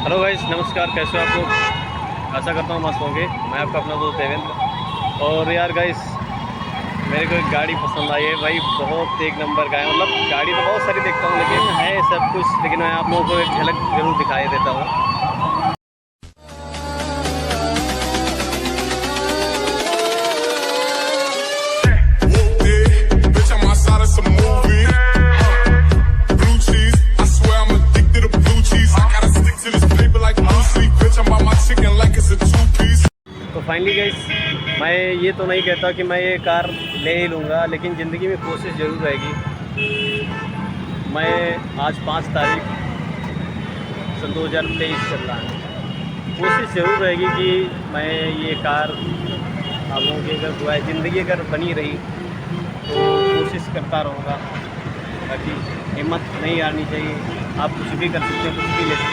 Hello guys, नमस्कार। कैसे हो आप लोग? आशा करता हूँ मस्त होंगे। मैं आपका अपना दोस्त देवेंद्र। और यार गाइस, मेरे को एक गाड़ी पसंद आई है भाई। बहुत एक नंबर का है। मतलब गाड़ी तो बहुत सारी देखता हूँ, लेकिन है सब कुछ, लेकिन मैं आप लोगों को एक झलक जरूर दिखाई देता हूँ। तो फाइनली गाइस, मैं ये तो नहीं कहता कि मैं ये कार ले ही लूँगा, लेकिन ज़िंदगी में कोशिश ज़रूर रहेगी। मैं आज 5 तारीख सन 2023 चल रहा है। कोशिश ज़रूर रहेगी कि मैं ये कार आप लोगों की अगर दुआ ज़िंदगी अगर बनी रही तो कोशिश करता रहूँगा। बाकी हिम्मत नहीं हारनी चाहिए। आप कुछ भी कर सकते हैं, कुछ भी ले सकते हैं।